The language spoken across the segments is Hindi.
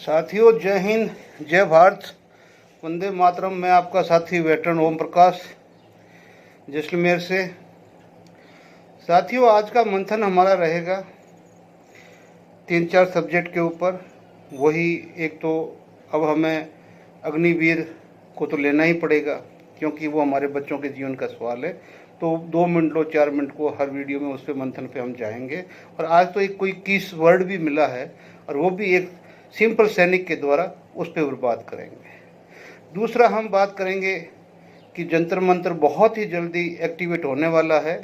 साथियों, जय हिंद, जय भारत, वंदे मातरम। मैं आपका साथी वेटरन ओम प्रकाश जैसलमेर से। साथियों, आज का मंथन हमारा रहेगा 3-4 सब्जेक्ट के ऊपर। वही एक तो अब हमें अग्निवीर को तो लेना ही पड़ेगा, क्योंकि वो हमारे बच्चों के जीवन का सवाल है। तो 2 मिनट लो 4 मिनट को हर वीडियो में उस पर मंथन पे हम जाएंगे। और आज तो एक कोई कीस वर्ड भी मिला है, और वो भी एक सिंपल सैनिक के द्वारा उस पर बात करेंगे। दूसरा, हम बात करेंगे कि जंतर मंतर बहुत ही जल्दी एक्टिवेट होने वाला है।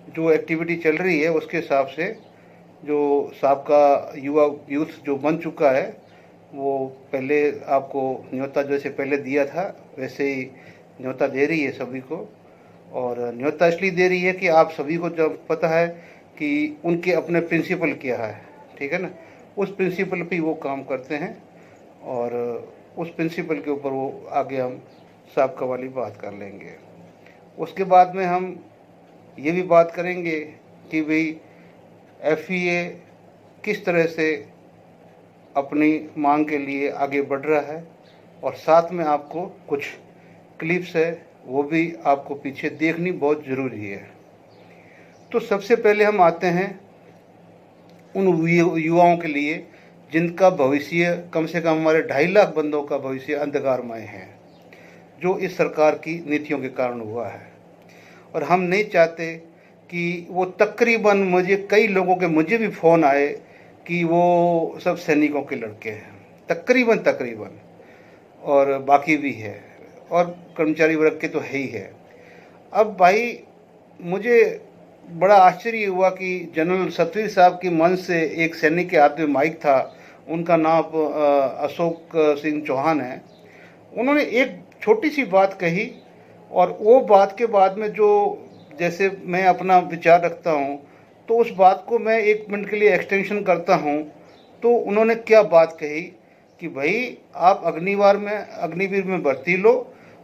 जो एक्टिविटी चल रही है उसके हिसाब से जो साबका युवा यूथ जो बन चुका है, वो पहले आपको न्योता जैसे पहले दिया था वैसे ही न्योता दे रही है सभी को। और न्योता इसलिए दे रही है कि आप सभी को जब पता है कि उनके अपने प्रिंसिपल क्या है, ठीक है ना, उस प्रिंसिपल पे वो काम करते हैं, और उस प्रिंसिपल के ऊपर वो आगे हम साबका वाली बात कर लेंगे। उसके बाद में हम ये भी बात करेंगे कि भाई FEA किस तरह से अपनी मांग के लिए आगे बढ़ रहा है, और साथ में आपको कुछ क्लिप्स है वो भी आपको पीछे देखनी बहुत ज़रूरी है। तो सबसे पहले हम आते हैं उन युवाओं के लिए जिनका भविष्य कम से कम हमारे 2.5 लाख बंदों का भविष्य अंधकारमय है, जो इस सरकार की नीतियों के कारण हुआ है। और हम नहीं चाहते कि वो तकरीबन मुझे कई लोगों के मुझे भी फ़ोन आए कि वो सब सैनिकों के लड़के हैं, तकरीबन, और बाकी भी है, और कर्मचारी वर्ग के तो है ही है। अब भाई मुझे बड़ा आश्चर्य हुआ कि जनरल सतवीर साहब की मंच से एक सैनिक के हाथ में माइक था, उनका नाम अशोक सिंह चौहान है। उन्होंने एक छोटी सी बात कही, और वो बात के बाद में जो जैसे मैं अपना विचार रखता हूँ, तो उस बात को मैं 1 मिनट के लिए एक्सटेंशन करता हूँ। तो उन्होंने क्या बात कही कि भाई आप अग्निवीर में भर्ती लो,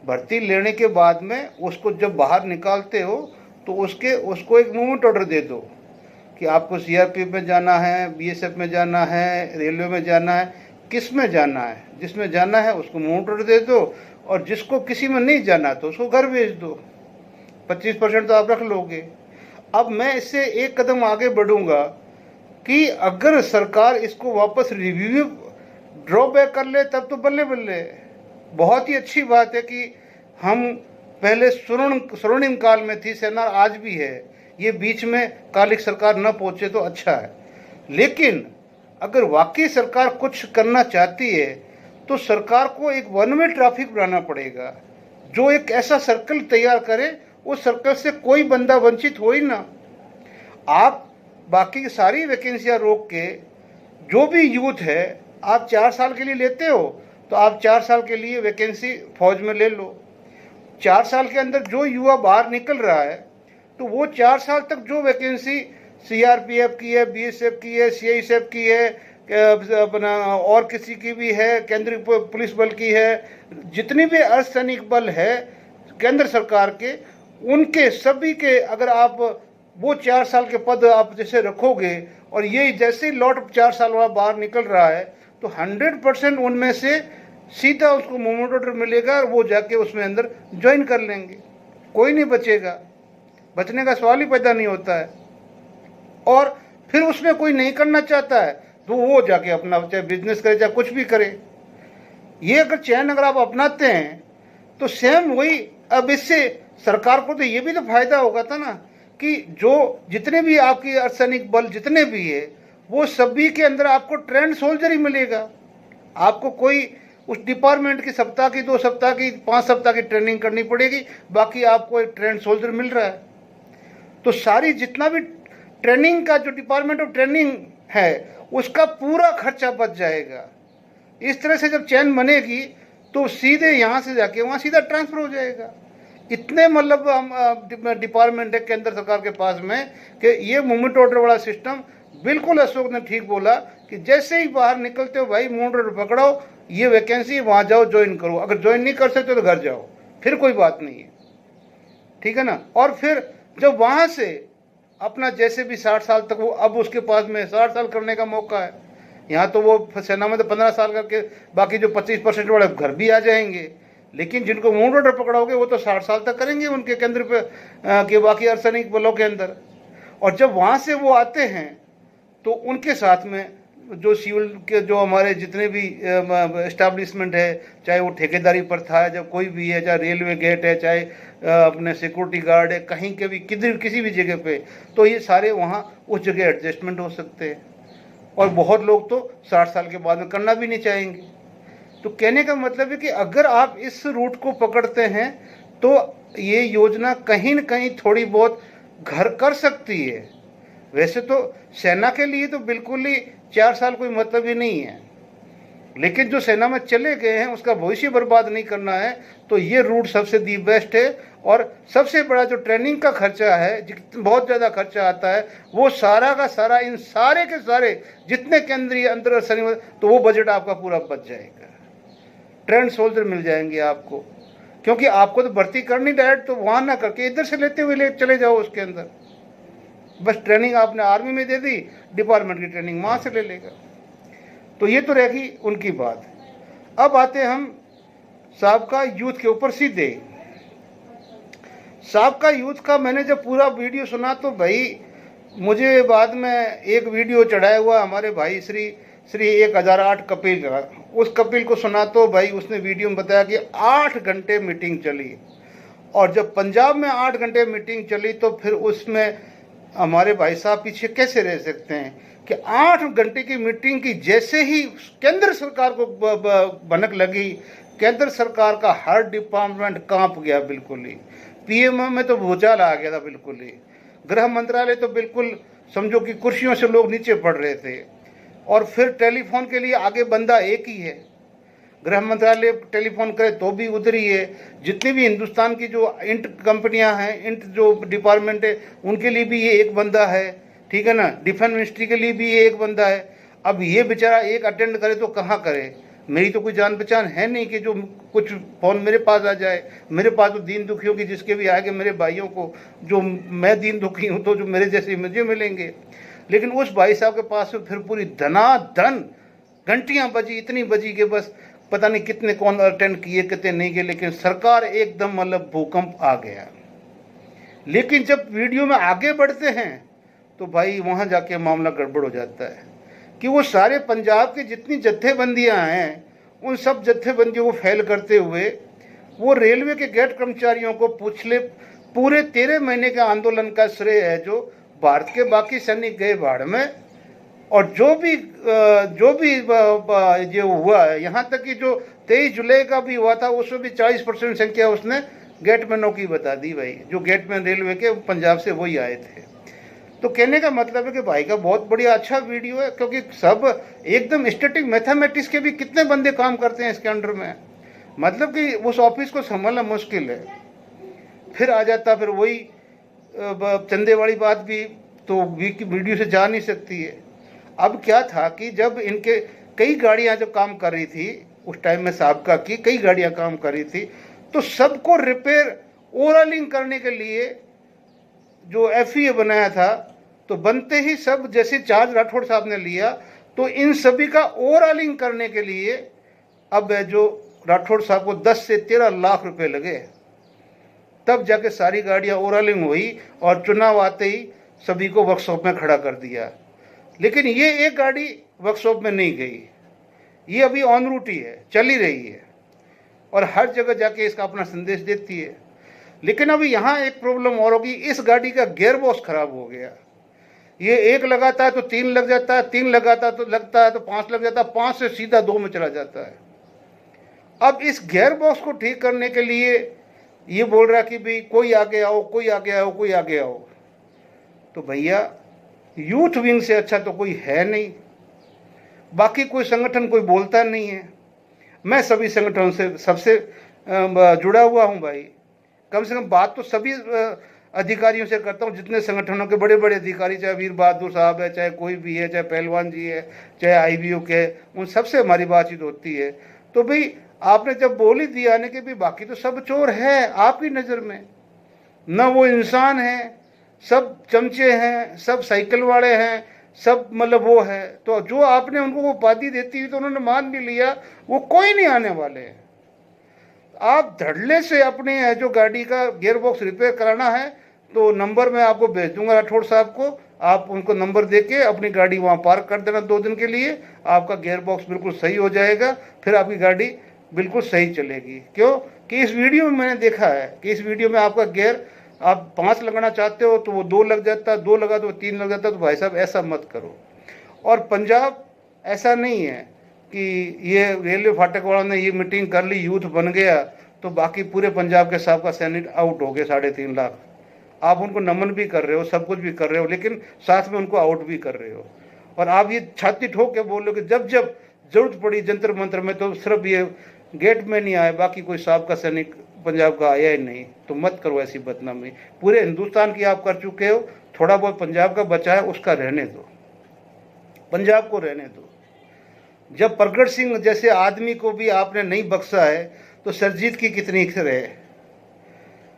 भर्ती लेने के बाद में उसको जब बाहर निकालते हो तो उसको एक मूवमेंट ऑर्डर दे दो कि आपको CRPF में जाना है, BSF में जाना है, रेलवे में जाना है, किस में जाना है। जिसमें जाना है उसको मूवमेंट ऑर्डर दे दो, और जिसको किसी में नहीं जाना तो उसको घर भेज दो। 25% तो आप रख लोगे। अब मैं इससे एक कदम आगे बढ़ूंगा कि अगर सरकार इसको वापस रिव्यू ड्रॉबैक कर ले तब तो बल्ले बल्ले। बहुत ही अच्छी बात है कि हम पहले स्वर्णिम काल में थी सेना, आज भी है। ये बीच में कालिक सरकार न पहुंचे तो अच्छा है। लेकिन अगर वाकई सरकार कुछ करना चाहती है तो सरकार को एक 1 वे ट्रैफिक बनाना पड़ेगा, जो एक ऐसा सर्कल तैयार करे उस सर्कल से कोई बंदा वंचित हो ही ना। आप बाकी की सारी वैकेंसियां रोक के जो भी यूथ है आप 4 साल के लिए लेते हो, तो आप 4 साल के लिए वैकेंसी फौज में ले लो। 4 साल के अंदर जो युवा बाहर निकल रहा है तो वो 4 साल तक जो वैकेंसी CRPF की है, BSF की है, CISF की है, अपना और किसी की भी है, केंद्रीय पुलिस बल की है, जितनी भी अर्धसैनिक बल है केंद्र सरकार के, उनके सभी के अगर आप वो 4 साल के पद आप जैसे रखोगे, और ये जैसे ही लॉट 4 साल बाद बाहर निकल रहा है तो 100% उनमें से सीधा उसको मूवमेंट ऑर्डर मिलेगा, और वो जाके उसमें अंदर ज्वाइन कर लेंगे। कोई नहीं बचेगा, बचने का सवाल ही पैदा नहीं होता है। और फिर उसमें कोई नहीं करना चाहता है तो वो जाके अपना चाहे बिजनेस करे चाहे कुछ भी करे। ये अगर चैन अगर आप अपनाते हैं तो सेम वही। अब इससे सरकार को तो ये भी तो फायदा होगा था ना कि जो जितने भी आपकी अर्धसैनिक बल जितने भी है वो सभी के अंदर आपको ट्रेंड सोल्जर ही मिलेगा। आपको कोई उस डिपार्टमेंट की सप्ताह की 2 सप्ताह की 5 सप्ताह की ट्रेनिंग करनी पड़ेगी, बाकी आपको एक ट्रेंड सोल्जर मिल रहा है। तो सारी जितना भी ट्रेनिंग का जो डिपार्टमेंट ऑफ ट्रेनिंग है उसका पूरा खर्चा बच जाएगा। इस तरह से जब चैन बनेगी तो सीधे यहाँ से जाके वहाँ सीधा ट्रांसफर हो जाएगा। इतने मतलब हम डिपार्टमेंट है केंद्र सरकार के पास में कि ये मूवमेंट ऑर्डर वाला सिस्टम बिल्कुल अशोक ने ठीक बोला कि जैसे ही बाहर निकलते हो भाई मूवमेंट ऑर्डर पकड़ाओ, ये वैकेंसी वहाँ जाओ ज्वाइन करो। अगर ज्वाइन नहीं कर सकते तो घर जाओ, फिर कोई बात नहीं है, ठीक है ना। और फिर जब वहाँ से अपना जैसे भी 60 साल तक वो अब उसके पास में 60 साल करने का मौका है, यहाँ तो वो सेना में तो 15 साल करके बाकी जो 25% वाले घर भी आ जाएंगे, लेकिन जिनको मूड ऑर्डर पकड़ाओगे वो तो 60 साल तक करेंगे उनके केंद्र पे के बाकी अर्धसैनिक बलों के अंदर। और जब वहाँ से वो आते हैं तो उनके साथ में जो सिविल के जो हमारे जितने भी इस्टेब्लिशमेंट है, चाहे वो ठेकेदारी पर था, जब कोई भी है, चाहे रेलवे गेट है, चाहे अपने सिक्योरिटी गार्ड है, कहीं के भी किधर किसी भी जगह पे, तो ये सारे वहाँ उस जगह एडजस्टमेंट हो सकते हैं। और बहुत लोग तो 60 साल के बाद में करना भी नहीं चाहेंगे। तो कहने का मतलब है कि अगर आप इस रूट को पकड़ते हैं तो ये योजना कहीं न कहीं थोड़ी बहुत घर कर सकती है। वैसे तो सेना के लिए तो बिल्कुल ही 4 साल कोई मतलब ही नहीं है, लेकिन जो सेना में चले गए हैं उसका भविष्य बर्बाद नहीं करना है, तो ये रूट सबसे दी बेस्ट है। और सबसे बड़ा जो ट्रेनिंग का खर्चा है, बहुत ज़्यादा खर्चा आता है, वो सारा का सारा इन सारे के सारे जितने केंद्रीय अंतर सैनिक, तो वो बजट आपका पूरा बच जाएगा। ट्रेंड सोल्जर मिल जाएंगे आपको, क्योंकि आपको तो भर्ती करनी डायरेक्ट, तो वहाँ ना करके इधर से लेते हुए ले चले जाओ उसके अंदर। बस ट्रेनिंग आपने आर्मी में दे दी, डिपार्टमेंट की ट्रेनिंग वहाँ से ले लेगा। तो ये तो रहेगी उनकी बात। अब आते हम साबका यूथ के ऊपर सीधे। साबका यूथ का मैंने जब पूरा वीडियो सुना तो भाई मुझे बाद में एक वीडियो चढ़ाया हुआ हमारे भाई श्री 1008 कपिल का, उस कपिल को सुना तो भाई उसने वीडियो में बताया कि 8 घंटे मीटिंग चली। और जब पंजाब में 8 घंटे मीटिंग चली तो फिर उसमें हमारे भाई साहब पीछे कैसे रह सकते हैं कि 8 घंटे की मीटिंग की जैसे ही केंद्र सरकार को भनक लगी, केंद्र सरकार का हर डिपार्टमेंट कांप गया बिल्कुल ही। पीएमओ में तो भूचाल आ गया था बिल्कुल ही। गृह मंत्रालय तो बिल्कुल समझो कि कुर्सियों से लोग नीचे पड़ रहे थे। और फिर टेलीफोन के लिए आगे बंदा एक ही है, गृह मंत्रालय टेलीफोन करे तो भी उधर ही है। जितनी भी हिंदुस्तान की जो इंट कंपनियां हैं, इंट जो डिपार्टमेंट है, उनके लिए भी ये एक बंदा है, ठीक है ना। डिफेंस मिनिस्ट्री के लिए भी ये एक बंदा है। अब ये बेचारा एक अटेंड करे तो कहाँ करे। मेरी तो कोई जान पहचान है नहीं कि जो कुछ फ़ोन मेरे पास आ जाए। मेरे पास तो दीन दुखियों की जिसके भी आएंगे मेरे भाइयों को, जो मैं दीन दुखी हूँ तो जो मेरे जैसे मुझे मिलेंगे। लेकिन उस भाई साहब के पास में फिर पूरी धनाधन घंटियाँ बजी, इतनी बजी कि बस पता नहीं कितने कौन अटेंड किए कितने नहीं किए, लेकिन सरकार एकदम मतलब भूकंप आ गया। लेकिन जब वीडियो में आगे बढ़ते हैं तो भाई वहाँ जाके मामला गड़बड़ हो जाता है कि वो सारे पंजाब की जितनी जत्थेबंदियाँ हैं उन सब जत्थेबंदियों को फेल करते हुए वो रेलवे के गेट कर्मचारियों को पूछले पूरे 13 महीने के आंदोलन का श्रेय है जो भारत के बाकी सैनिक गए बाढ़ में। और जो भी ये हुआ है, यहाँ तक कि जो 23 जुलाई का भी हुआ था उसमें भी 40% संख्या उसने गेटमैनों की बता दी भाई, जो गेटमैन रेलवे के पंजाब से वही आए थे। तो कहने का मतलब है कि भाई का बहुत बढ़िया अच्छा वीडियो है, क्योंकि सब एकदम स्टैटिक मैथमेटिक्स के भी कितने बंदे काम करते हैं इसके अंडर में, मतलब कि उस ऑफिस को संभालना मुश्किल है। फिर आ जाता फिर वही चंदे वाली बात भी तो वीडियो से जा नहीं सकती है। अब क्या था कि जब इनके कई गाड़ियां जब काम कर रही थी उस टाइम में साबका की कई गाड़ियां काम कर रही थी, तो सबको रिपेयर ओवरऑलिंग करने के लिए जो FEA बनाया था, तो बनते ही सब जैसे चार्ज राठौड़ साहब ने लिया तो इन सभी का ओवरऑलिंग करने के लिए अब जो राठौड़ साहब को 10 से 13 लाख रुपए लगे, तब जाके सारी गाड़ियां ओवरऑलिंग हुई और चुनाव आते ही सभी को वर्कशॉप में खड़ा कर दिया। लेकिन ये एक गाड़ी वर्कशॉप में नहीं गई, ये अभी ऑन रूट ही है, चल ही रही है और हर जगह जाके इसका अपना संदेश देती है। लेकिन अभी यहाँ एक प्रॉब्लम और होगी, इस गाड़ी का गियर बॉक्स खराब हो गया। ये एक लगाता है तो 3 लग जाता है, 3 लगाता है तो लगता है तो 5 लग जाता है, 5 से सीधा 2 में चला जाता है। अब इस गियर बॉक्स को ठीक करने के लिए ये बोल रहा है कि भाई कोई आगे आओ, कोई आगे आओ, कोई आगे आओ। तो भैया यूथ विंग से अच्छा तो कोई है नहीं, बाकी कोई संगठन कोई बोलता नहीं है। मैं सभी संगठनों से सबसे जुड़ा हुआ हूँ भाई, कम से कम बात तो सभी अधिकारियों से करता हूँ, जितने संगठनों के बड़े बड़े अधिकारी, चाहे वीर बहादुर साहब है, चाहे कोई भी है, चाहे पहलवान जी है, चाहे IBO के, उन सबसे हमारी बातचीत होती है। तो भाई आपने जब बोल ही दिया ना कि भाई बाकी तो सब चोर है आपकी नज़र में, न वो इंसान है, सब चमचे हैं, सब साइकिल वाले हैं, सब मतलब वो है, तो जो आपने उनको वो उपाधि देती हुई तो उन्होंने मान भी लिया, वो कोई नहीं आने वाले। आप धड़ल्ले से अपने जो गाड़ी का गियर बॉक्स रिपेयर कराना है तो नंबर मैं आपको भेज दूंगा राठौड़ साहब को, आप उनको नंबर देके अपनी गाड़ी वहाँ पार्क कर देना 2 दिन के लिए, आपका गियर बॉक्स बिल्कुल सही हो जाएगा, फिर आपकी गाड़ी बिल्कुल सही चलेगी। क्यों कि इस वीडियो में मैंने देखा है कि इस वीडियो में आपका गियर आप 5 लगाना चाहते हो तो वो 2 लग जाता है, 2 लगा तो 3 लग जाता है। तो भाई साहब ऐसा मत करो। और पंजाब ऐसा नहीं है कि ये रेलवे फाटक वालों ने ये मीटिंग कर ली, यूथ बन गया तो बाकी पूरे पंजाब के साहब का सैनिक आउट हो गए 3.5 लाख। आप उनको नमन भी कर रहे हो, सब कुछ भी कर रहे हो, लेकिन साथ में उनको आउट भी कर रहे हो। और आप ये छाती ठोक के बोल रहे हो कि जब जब जरूरत पड़ी जंतर मंतर में तो सिर्फ ये गेट में नहीं आए, बाकी कोई साहब का सैनिक पंजाब का आया ही नहीं। तो मत करो ऐसी बदनामी, पूरे हिंदुस्तान की आप कर चुके हो, थोड़ा बहुत पंजाब का बचा है उसका रहने दो, पंजाब को रहने दो। जब प्रगट सिंह जैसे आदमी को भी आपने नहीं बख्शा है तो सरजीत की कितनी रहे,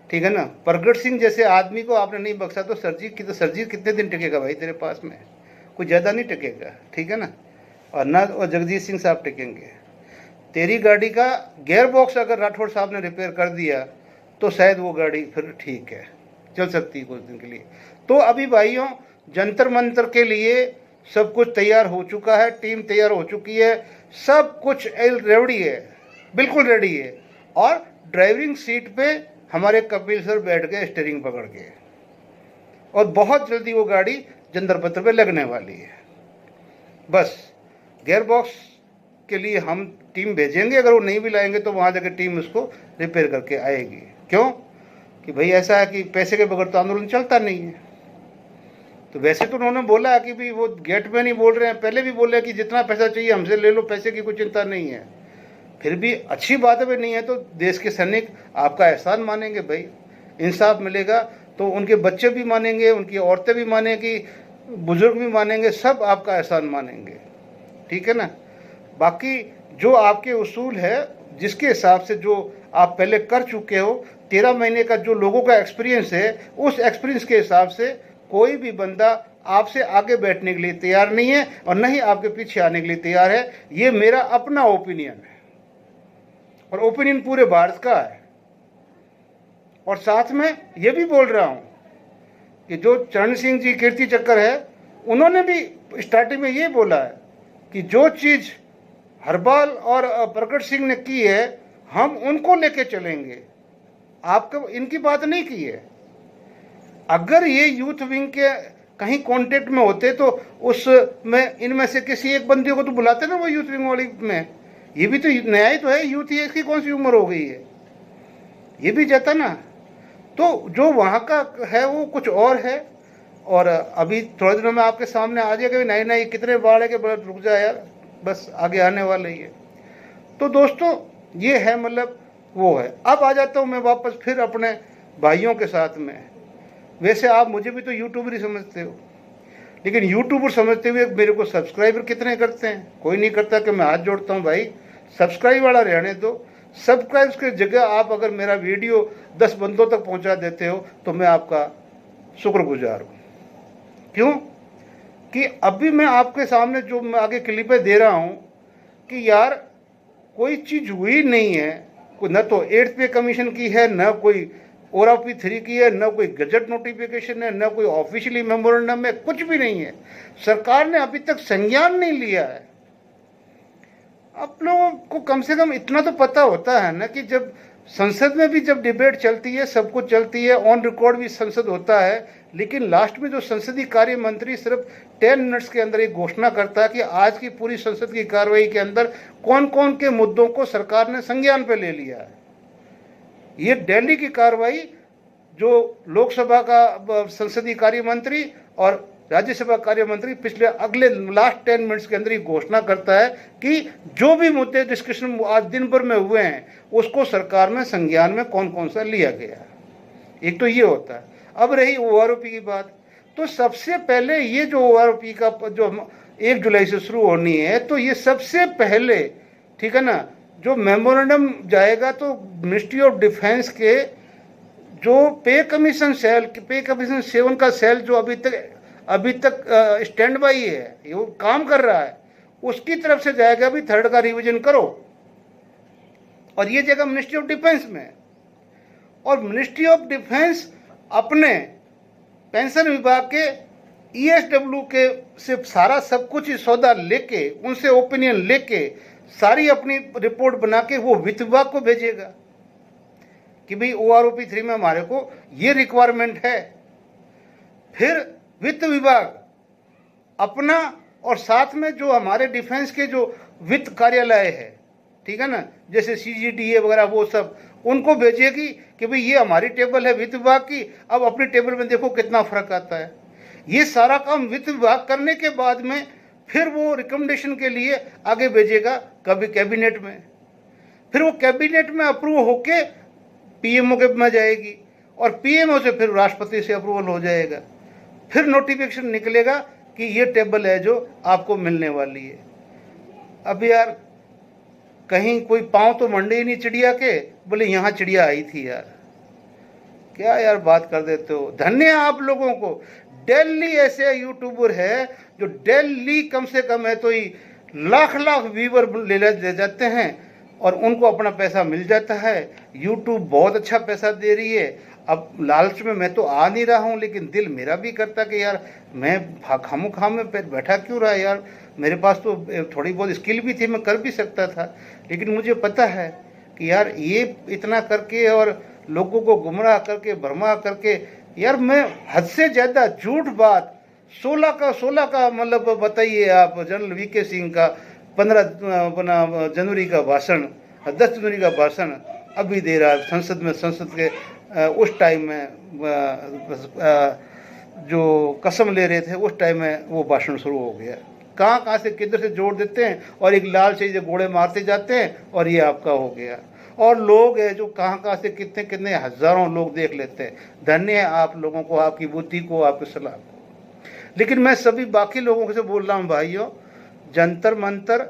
ठीक है ना। प्रगट सिंह जैसे आदमी को आपने नहीं बख्शा तो सरजीत की, तो सरजीत कितने दिन टिकेगा भाई तेरे पास में, कोई ज़्यादा नहीं टिकेगा, ठीक है ना। और ना और जगजीत सिंह साहब टिकेंगे। तेरी गाड़ी का गियर बॉक्स अगर राठौड़ साहब ने रिपेयर कर दिया तो शायद वो गाड़ी फिर ठीक है, चल सकती है कुछ दिन के लिए। तो अभी भाइयों जंतर मंतर के लिए सब कुछ तैयार हो चुका है, टीम तैयार हो चुकी है, सब कुछ रेडी है, बिल्कुल रेडी है। और ड्राइविंग सीट पे हमारे कपिल सर बैठ गए स्टीयरिंग पकड़ के, और बहुत जल्दी वो गाड़ी जंतर मंतर पे लगने वाली है। बस गियर बॉक्स के लिए हम टीम भेजेंगे, अगर वो नहीं भी लाएंगे तो वहाँ जाकर टीम उसको रिपेयर करके आएगी। क्यों कि भाई ऐसा है कि पैसे के बगैर तो आंदोलन चलता नहीं है। तो वैसे तो उन्होंने बोला कि भाई वो गेट में नहीं बोल रहे हैं, पहले भी बोले कि जितना पैसा चाहिए हमसे ले लो, पैसे की कोई चिंता नहीं है। फिर भी अच्छी बात है, नहीं है तो देश के सैनिक आपका एहसान मानेंगे भाई, इंसाफ मिलेगा तो उनके बच्चे भी मानेंगे, उनकी औरतें भी मानेंगी, बुजुर्ग भी मानेंगे, सब आपका एहसान मानेंगे, ठीक है ना। बाकी जो आपके उसूल है, जिसके हिसाब से जो आप पहले कर चुके हो, 13 महीने का जो लोगों का एक्सपीरियंस है, उस एक्सपीरियंस के हिसाब से कोई भी बंदा आपसे आगे बैठने के लिए तैयार नहीं है और न ही आपके पीछे आने के लिए तैयार है। ये मेरा अपना ओपिनियन है और ओपिनियन पूरे भारत का है। और साथ में ये भी बोल रहा हूँ कि जो चरण सिंह जी कीर्ति चक्र है, उन्होंने भी स्टार्टिंग में ये बोला है कि जो चीज़ हरबाल और प्रगट सिंह ने की है हम उनको लेके चलेंगे, आपको इनकी बात नहीं की है। अगर ये यूथ विंग के कहीं कांटेक्ट में होते तो उसमें इनमें से किसी एक बंदे को तो बुलाते ना वो यूथ विंग वाली में। ये भी तो नया ही तो है, यूथ ही, इसकी कौन सी उम्र हो गई है, ये भी जाता ना। तो जो वहाँ का है वो कुछ और है। और अभी थोड़े दिनों में आपके सामने आ जाएगा, नहीं नहीं कितने बाढ़ है कि रुक जा यार, बस आगे आने वाले ही है। तो दोस्तों ये है, मतलब वो है। अब आ जाता हूँ मैं वापस फिर अपने भाइयों के साथ में। वैसे आप मुझे भी तो यूट्यूबर ही समझते हो, लेकिन यूट्यूबर समझते हुए मेरे को सब्सक्राइबर कितने करते हैं? कोई नहीं करता। कि मैं हाथ जोड़ता हूँ भाई, सब्सक्राइब वाला रहने दो। सब्सक्राइब की जगह आप अगर मेरा वीडियो 10 बंदों तक पहुँचा देते हो तो मैं आपका शुक्रगुजार हूँ। क्यों कि अभी मैं आपके सामने जो मैं आगे क्लिपें दे रहा हूँ कि यार कोई चीज़ हुई नहीं है, कोई न तो 8th पे कमीशन की है, न कोई ORP 3 की है, न कोई गजट नोटिफिकेशन है, न कोई ऑफिशियली मेमोरेंडम है, कुछ भी नहीं है। सरकार ने अभी तक संज्ञान नहीं लिया है। आप लोगों को कम से कम इतना तो पता होता है ना कि जब संसद में भी जब डिबेट चलती है, सब कुछ चलती है, ऑन रिकॉर्ड भी संसद होता है, लेकिन लास्ट में जो संसदीय कार्य मंत्री सिर्फ 10 मिनट्स के अंदर एक घोषणा करता है कि आज की पूरी संसद की कार्रवाई के अंदर कौन कौन के मुद्दों को सरकार ने संज्ञान पे ले लिया है। ये दिल्ली की कार्रवाई जो लोकसभा का संसदीय कार्य मंत्री और राज्यसभा कार्य मंत्री पिछले अगले लास्ट 10 मिनट्स के अंदर ही घोषणा करता है कि जो भी मुद्दे डिस्कशन आज दिन भर में हुए हैं उसको सरकार में संज्ञान में कौन कौन सा लिया गया। एक तो ये होता है। अब रही ORP की बात, तो सबसे पहले ये जो ORP का जो 1 जुलाई से शुरू होनी है, तो ये सबसे पहले, ठीक है ना, जो मेमोरेंडम जाएगा तो मिनिस्ट्री ऑफ डिफेंस के जो पे कमीशन सेल, पे कमीशन 7 का सेल जो अभी तक अभी तक स्टैंड बाई है, ये वो काम कर रहा है, उसकी तरफ से जाएगा भी 3rd का रिवीजन करो। और ये जगह मिनिस्ट्री ऑफ डिफेंस में है, और मिनिस्ट्री ऑफ डिफेंस अपने पेंशन विभाग के ESW के से सारा सब कुछ सौदा लेके, उनसे ओपिनियन लेके, सारी अपनी रिपोर्ट बना के वो वित्त विभाग को भेजेगा कि भाई OROP 3 में हमारे को ये रिक्वायरमेंट है। फिर वित्त विभाग अपना और साथ में जो हमारे डिफेंस के जो वित्त कार्यालय है, ठीक है ना, जैसे CGDA वगैरह, वो सब उनको भेजेगी कि भाई ये हमारी टेबल है वित्त विभाग की, अब अपनी टेबल में देखो कितना फर्क आता है। ये सारा काम वित्त विभाग करने के बाद में फिर वो रिकमेंडेशन के लिए आगे भेजेगा कभी कैबिनेट में, फिर वो कैबिनेट में अप्रूव होके PMO के में जाएगी, और PMO से फिर राष्ट्रपति से अप्रूवल हो जाएगा, फिर नोटिफिकेशन निकलेगा कि ये टेबल है जो आपको मिलने वाली है। अब यार कहीं कोई पाँव तो मंडे ही नहीं चिड़िया के, बोले यहाँ चिड़िया आई थी यार, क्या यार बात कर देते हो। धन्य है आप लोगों को, डेली ऐसे यूट्यूबर है जो डेली कम से कम है तो ही लाख लाख व्यूवर ले जाते हैं और उनको अपना पैसा मिल जाता है। यूट्यूब बहुत अच्छा पैसा दे रही है। अब लालच में मैं तो आ नहीं रहा हूँ, लेकिन दिल मेरा भी करता कि यार मैं खामो खाम में बैठा क्यों रहा यार, मेरे पास तो थोड़ी बहुत स्किल भी थी, मैं कर भी सकता था। लेकिन मुझे पता है कि यार ये इतना करके और लोगों को गुमराह करके भरमा करके, यार मैं हद से ज़्यादा झूठ बात 16 का मतलब बताइए आप, जनरल VK सिंह का 15 जनवरी का भाषण, 10 जनवरी का भाषण अभी दे रहा है संसद में। संसद के उस टाइम में जो कसम ले रहे थे उस टाइम में वो भाषण शुरू हो गया। कहाँ से किधर से जोड़ देते हैं और एक लाल से घोड़े मारते जाते हैं और ये आपका हो गया। और लोग है जो कहाँ से कितने कितने हजारों लोग देख लेते हैं। धन्य है आप लोगों को, आपकी बुद्धि को, आपकी सलाह को। लेकिन मैं सभी बाकी लोगों से बोल रहा हूँ भाइयों, जंतर मंतर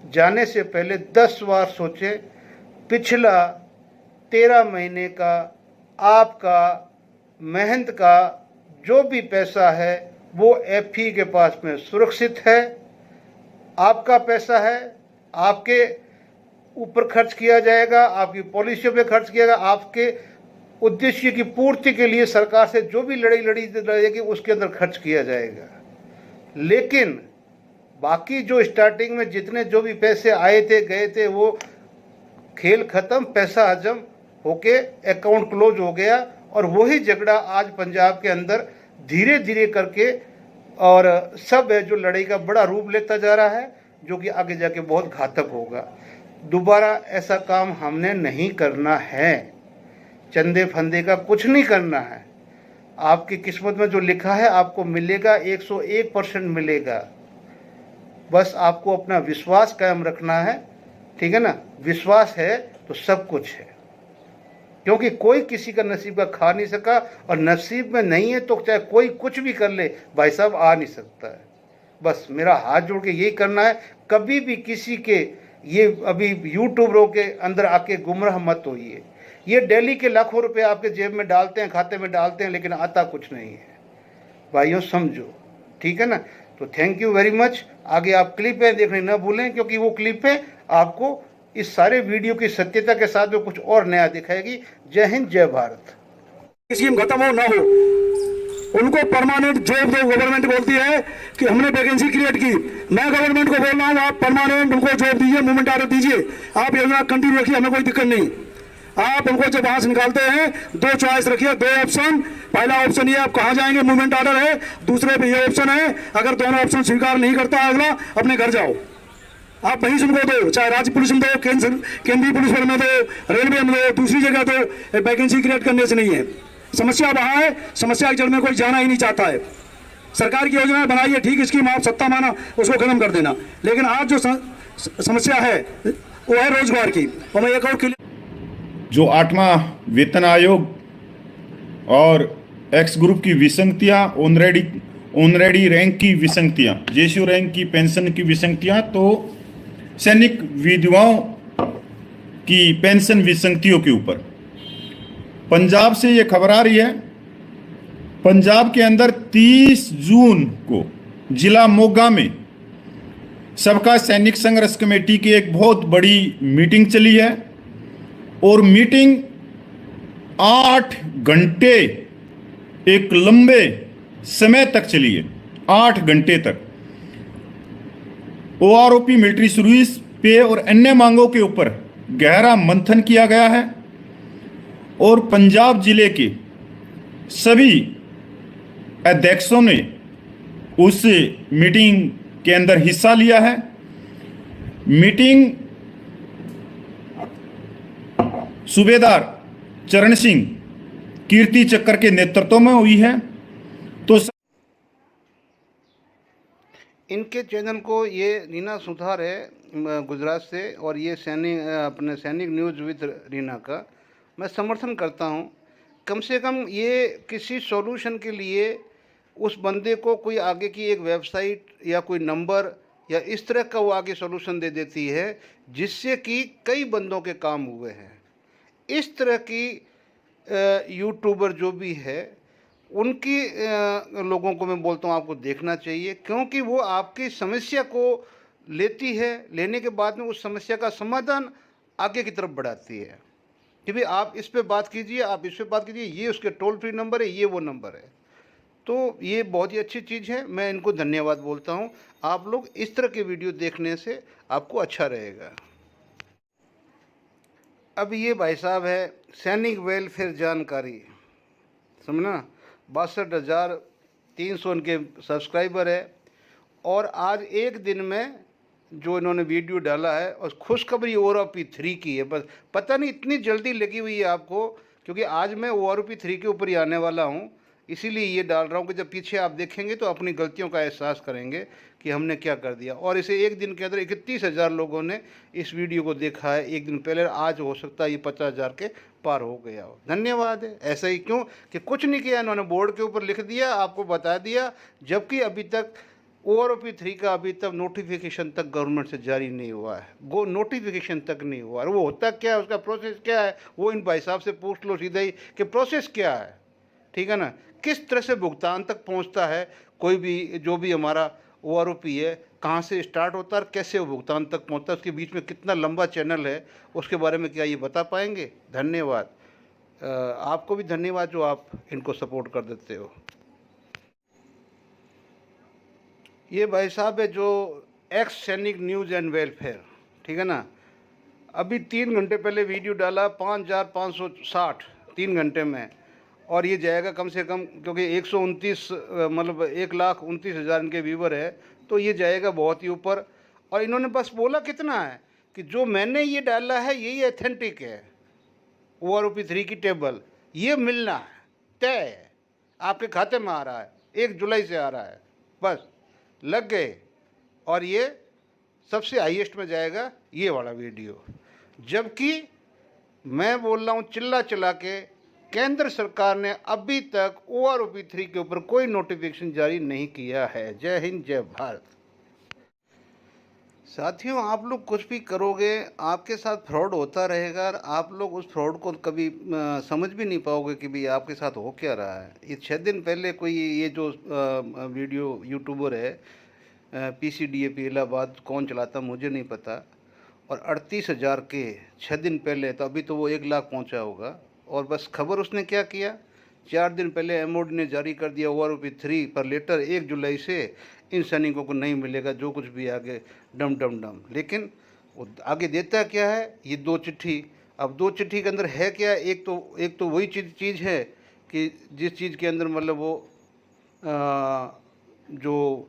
जाने से पहले 10 बार सोचे। पिछला 13 महीने का आपका मेहनत का जो भी पैसा है वो FE के पास में सुरक्षित है। आपका पैसा है, आपके ऊपर खर्च किया जाएगा, आपकी पॉलिसियों पे खर्च किया जाएगा, आपके उद्देश्य की पूर्ति के लिए सरकार से जो भी लड़ी जाएगी उसके अंदर खर्च किया जाएगा। लेकिन बाकी जो स्टार्टिंग में जितने जो भी पैसे आए थे गए थे वो खेल खत्म, पैसा हजम होके अकाउंट क्लोज हो गया। और वही झगड़ा आज पंजाब के अंदर धीरे धीरे करके और सब है जो लड़ाई का बड़ा रूप लेता जा रहा है, जो कि आगे जाके बहुत घातक होगा। दोबारा ऐसा काम हमने नहीं करना है, चंदे फंदे का कुछ नहीं करना है। आपकी किस्मत में जो लिखा है आपको मिलेगा, 101% मिलेगा। बस आपको अपना विश्वास कायम रखना है, ठीक है ना। विश्वास है तो सब कुछ है, क्योंकि कोई किसी का नसीब का खा नहीं सका, और नसीब में नहीं है तो चाहे कोई कुछ भी कर ले भाई साहब, आ नहीं सकता है। बस मेरा हाथ जोड़ के यही करना है, कभी भी किसी के ये अभी यूट्यूबरों के अंदर आके गुमराह मत होइए। ये डेली के लाखों रुपए आपके जेब में डालते हैं, खाते में डालते हैं, लेकिन आता कुछ नहीं है भाइयों, समझो, ठीक है ना। तो थैंक यू वेरी मच। आगे आप क्लिपें देखने न भूलें, क्योंकि वो क्लिपें आपको इस सारे वीडियो की सत्यता के साथ में कुछ और नया दिखाएगी। जय हिंद, जय भारत। स्कीम खत्म हो ना हो, उनको परमानेंट जॉब दो। गवर्नमेंट बोलती है कि हमने वैकेंसी क्रिएट की, मैं गवर्नमेंट को बोल रहा हूँ आप परमानेंट उनको जॉब दीजिए, मूवमेंट ऑर्डर दीजिए, आप योजना कंटिन्यू रखिए, हमें कोई दिक्कत नहीं। आप उनको जब वहां से निकालते हैं 2 चॉइस रखिए, 2 ऑप्शन। पहला ऑप्शन ये आप कहाँ जाएंगे, मूवमेंट ऑर्डर है। दूसरे पे ये ऑप्शन है, अगर दोनों ऑप्शन स्वीकार नहीं करता अगला, अपने घर जाओ। आप वहीं से उनको दो, चाहे राज्य पुलिस में दो, केंद्रीय पुलिस बल में दो, रेलवे में दो, दूसरी जगह दो। वैकेंसी क्रिएट करने से नहीं है, समस्या वहाँ है, समस्या की जड़ में कोई जाना ही नहीं चाहता है। सरकार की योजना बनाई है, ठीक, इसकी आप सत्ता माना उसको खत्म कर देना। लेकिन आज जो समस्या है वो है रोजगार की। और मैं एक और जो 8वां वेतन आयोग और एक्स ग्रुप की विसंगतियां, ऑनरेडी रैंक की विसंगतियां, जेसीओ रैंक की पेंशन की विसंगतियां, तो सैनिक विधवाओं की पेंशन विसंगतियों के ऊपर पंजाब से ये खबर आ रही है पंजाब के अंदर 30 जून को जिला मोगा में सबका सैनिक संघर्ष कमेटी की एक बहुत बड़ी मीटिंग चली है और मीटिंग 8 घंटे एक लंबे समय तक चली है। 8 घंटे तक ओआरओपी मिलिट्री सर्विस पे और अन्य मांगों के ऊपर गहरा मंथन किया गया है और पंजाब जिले के सभी अध्यक्षों ने उस मीटिंग के अंदर हिस्सा लिया है। मीटिंग सूबेदार चरण सिंह कीर्ति चक्र के नेतृत्व में हुई है। तो इनके चैनल को, ये रीना सुथार है गुजरात से, और ये अपने सैनिक न्यूज़ विद रीना का मैं समर्थन करता हूँ। कम से कम ये किसी सॉल्यूशन के लिए उस बंदे को कोई आगे की एक वेबसाइट या कोई नंबर या इस तरह का वो आगे सॉल्यूशन दे देती है जिससे कि कई बंदों के काम हुए हैं। इस तरह की यूट्यूबर जो भी है उनकी लोगों को मैं बोलता हूँ आपको देखना चाहिए, क्योंकि वो आपकी समस्या को लेती है, लेने के बाद में उस समस्या का समाधान आगे की तरफ बढ़ाती है कि भाई आप इस पे बात कीजिए, आप इस पे बात कीजिए, ये उसके टोल फ्री नंबर है, ये वो नंबर है। तो ये बहुत ही अच्छी चीज़ है, मैं इनको धन्यवाद बोलता हूँ। आप लोग इस तरह के वीडियो देखने से आपको अच्छा रहेगा। अब ये भाई साहब है सैनिक वेलफेयर जानकारी, समझना, 62,300 उनके सब्सक्राइबर है और आज एक दिन में जो इन्होंने वीडियो डाला है, और खुशखबरी ओआरओपी 3 की है। बस पता नहीं इतनी जल्दी लगी हुई है आपको, क्योंकि आज मैं ओआरओपी 3 के ऊपर ही आने वाला हूँ, इसीलिए ये डाल रहा हूँ कि जब पीछे आप देखेंगे तो अपनी गलतियों का एहसास करेंगे कि हमने क्या कर दिया। और इसे एक दिन के अंदर 31,000 लोगों ने इस वीडियो को देखा है एक दिन पहले। आज हो सकता है ये 50,000 के पार हो गया हो। धन्यवाद है। ऐसा ही क्यों कि कुछ नहीं किया इन्होंने, बोर्ड के ऊपर लिख दिया, आपको बता दिया, जबकि अभी तक ओआरओपी 3 का अभी तक नोटिफिकेशन तक गवर्नमेंट से जारी नहीं हुआ है। नोटिफिकेशन तक नहीं हुआ, और वो होता क्या है, उसका प्रोसेस क्या है, वो इन भाई साहब से पूछ लो सीधा ही कि प्रोसेस क्या है, ठीक है ना, किस तरह से भुगतान तक पहुंचता है। कोई भी जो भी हमारा ओआरओपी है, कहाँ से स्टार्ट होता है और कैसे वो भुगतान तक पहुंचता है, उसके बीच में कितना लंबा चैनल है, उसके बारे में क्या ये बता पाएंगे। धन्यवाद। आपको भी धन्यवाद जो आप इनको सपोर्ट कर देते हो। ये भाई साहब है जो एक्स सैनिक न्यूज़ एंड वेलफेयर, ठीक है ना, अभी 3 घंटे पहले वीडियो डाला, 5,560 3 घंटे में, और ये जाएगा कम से कम, क्योंकि 129 मतलब 1,29,000 इनके व्यूवर है, तो ये जाएगा बहुत ही ऊपर। और इन्होंने बस बोला कितना है कि जो मैंने ये डाला है यही ऑथेंटिक है, ओआरओपी 3 की टेबल ये मिलना है, तय है, आपके खाते में आ रहा है, 1 जुलाई से आ रहा है, बस लग गए। और ये सबसे हाईएस्ट में जाएगा ये वाला वीडियो, जबकि मैं बोल रहा हूँ चिल्ला चिल्ला के, केंद्र सरकार ने अभी तक ओआरओपी 3 के ऊपर कोई नोटिफिकेशन जारी नहीं किया है। जय हिंद, जय भारत। साथियों, आप लोग कुछ भी करोगे आपके साथ फ्रॉड होता रहेगा, और आप लोग उस फ्रॉड को कभी समझ भी नहीं पाओगे कि भाई आपके साथ हो क्या रहा है। ये 6 दिन पहले कोई ये जो वीडियो यूट्यूबर है PCDAP इलाहाबाद, कौन चलाता मुझे नहीं पता, और 38,000 के 6 दिन पहले, तो अभी तो वो 1 लाख पहुंचा होगा। और बस खबर उसने क्या किया, 4 दिन पहले MOD ने जारी कर दिया ओआरओपी 3 पर लेटर, 1 जुलाई से इन सैनिकों को नहीं मिलेगा जो कुछ भी आगे डम डम डम। लेकिन वो आगे देता क्या है, ये 2 चिट्ठी। अब 2 चिट्ठी के अंदर है क्या, एक तो वही चीज़ है कि जिस चीज़ के अंदर मतलब वो जो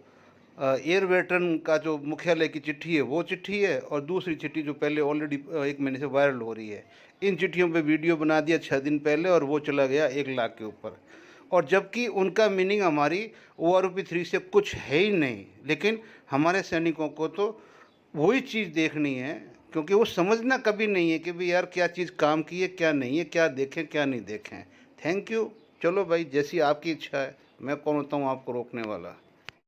एयर वेटरन का जो मुख्यालय की चिट्ठी है वो चिट्ठी है, और दूसरी चिट्ठी जो पहले ऑलरेडी 1 महीने से वायरल हो रही है। इन चिट्ठियों पे वीडियो बना दिया 6 दिन पहले, और वो चला गया 1 लाख के ऊपर। और जबकि उनका मीनिंग हमारी ओआरओपी 3 से कुछ है ही नहीं, लेकिन हमारे सैनिकों को तो वही चीज़ देखनी है, क्योंकि वो समझना कभी नहीं है कि भाई यार क्या चीज़ काम की है, क्या नहीं है, क्या देखें क्या नहीं देखें। Thank you. चलो भाई, जैसी आपकी इच्छा है, मैं कौन होता हूँ आपको रोकने वाला।